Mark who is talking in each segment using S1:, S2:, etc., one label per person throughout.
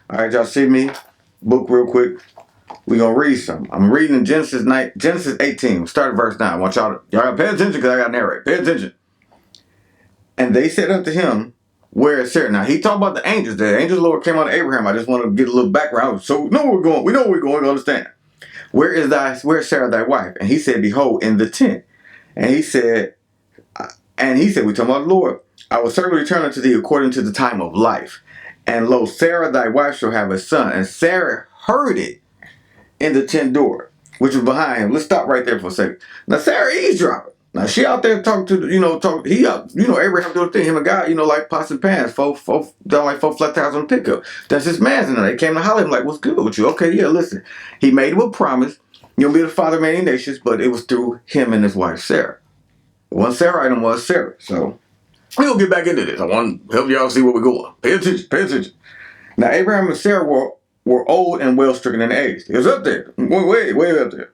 S1: All right, y'all see me? Book real quick. We gonna read some. I'm reading in Genesis 18. Start at verse 9. I want y'all gotta pay attention because I gotta narrate. Pay attention. And they said unto him, where is Sarah? Now he talked about the angels. The angels of the Lord came on Abraham. I just want to get a little background. So we know where we're going. We know where we're going. We understand. Where is Sarah thy wife? And he said, behold, in the tent. And he said, we talking about the Lord. I will certainly return unto thee according to the time of life. And lo, Sarah thy wife shall have a son. And Sarah heard it in the tent door, which was behind him. Let's stop right there for a second. Now Sarah eavesdropping. Now she out there talking to Abraham doing the thing. Him and God, like pots and pans, four flat tires on a pickup. That's his man's in there. They came to holler at him like, what's good with you? Okay, yeah, listen. He made him a promise. You'll be the father of many nations, but it was through him and his wife Sarah. One Sarah item was Sarah. So we'll get back into this. I want to help y'all see where we're going. Pay attention. Pay attention. Now Abraham and Sarah were old and well stricken in age. It was up there. Way up there.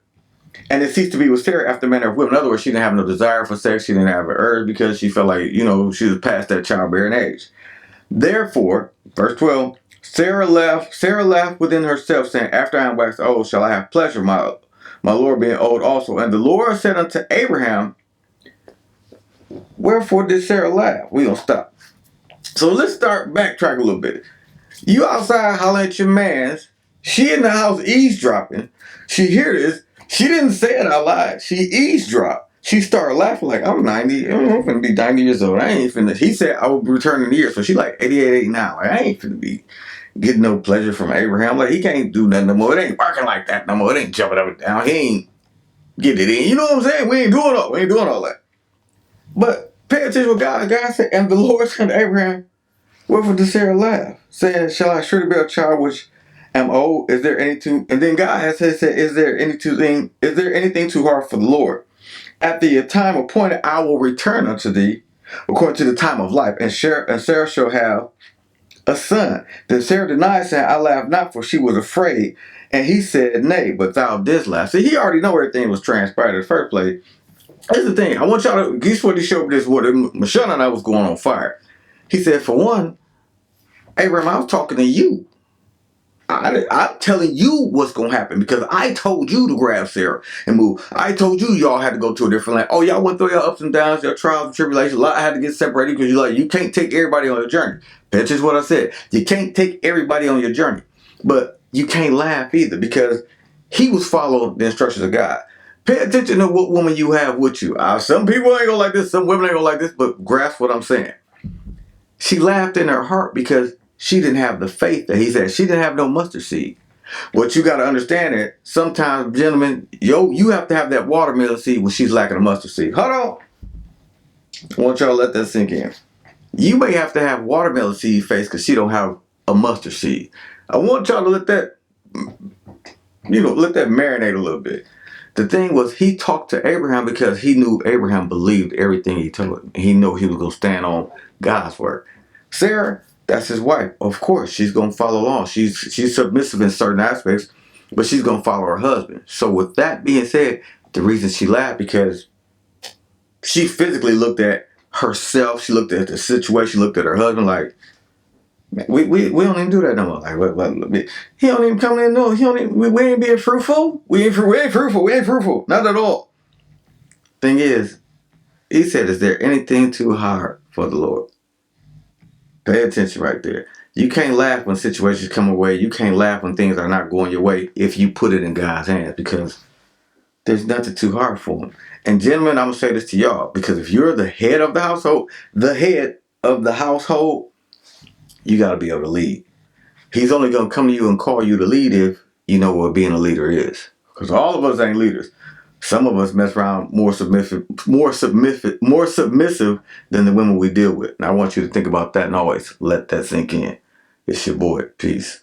S1: And it ceased to be with Sarah after the manner of women. In other words, she didn't have no desire for sex. She didn't have an urge because she felt like, she was past that childbearing age. Therefore, verse 12, Sarah laughed within herself, saying, after I am waxed old, shall I have pleasure, my Lord being old also. And the Lord said unto Abraham, wherefore did Sarah laugh? We gonna stop. So let's start backtrack a little bit. You outside hollering at your mans. She in the house eavesdropping. She hear this. She didn't say it out loud. She eavesdropped. She started laughing like, I'm 90. I'm finna be 90 years old. I ain't finna. He said I will be returning the year. So she like 88, 89. Like, I ain't finna be getting no pleasure from Abraham. Like, he can't do nothing no more. It ain't working like that no more. It ain't jumping up and down. He ain't getting it in. You know what I'm saying? We ain't doing all that. But pay attention to what God said. And the Lord said to Abraham, wherefore did Sarah laugh, saying, shall I surely bear a child which am old? Is there anything? And then God has said, is there anything too hard for the Lord? At the time appointed, I will return unto thee according to the time of life, and Sarah shall have a son. Then Sarah denied, saying, I laughed not, for she was afraid. And he said, nay, but thou didst laugh. See, he already know everything was transpired in the first place. Here's the thing. I want y'all to, this what he showed this, what Michelle and I was going on fire. He said, for one, Abraham, I was talking to you. I'm telling you what's going to happen because I told you to grab Sarah and move. I told you y'all had to go to a different land. Oh, y'all went through your ups and downs, your trials and tribulations. A lot had to get separated because you can't take everybody on your journey. That's just what I said. You can't take everybody on your journey. But you can't laugh either because he was following the instructions of God. Pay attention to what woman you have with you. Some people ain't going to like this. Some women ain't going to like this. But grasp what I'm saying. She laughed in her heart because she didn't have the faith that he said. She didn't have no mustard seed. What you got to understand is sometimes, gentlemen, you have to have that watermelon seed when she's lacking a mustard seed. Hold on. I want y'all to let that sink in. You may have to have watermelon seed face because she don't have a mustard seed. I want y'all to let that marinate a little bit. The thing was, he talked to Abraham because he knew Abraham believed everything he told him. He knew he was going to stand on God's word. Sarah, that's his wife. Of course, she's going to follow along. She's submissive in certain aspects, but she's going to follow her husband. So with that being said, the reason she laughed because she physically looked at herself. She looked at the situation, looked at her husband like, man, we don't even do that no more. Like, what, he don't even come in. No, we ain't being fruitful. We ain't fruitful. We ain't fruitful. Not at all. Thing is, he said, is there anything too hard for the Lord? Pay attention right there. You can't laugh when situations come away. You can't laugh when things are not going your way if you put it in God's hands because there's nothing too hard for him. And gentlemen, I'm going to say this to y'all because if you're the head of the household, you got to be able to lead. He's only going to come to you and call you to lead if you know what being a leader is. Because all of us ain't leaders. Some of us mess around more submissive than the women we deal with. And I want you to think about that and always let that sink in. It's your boy. Peace.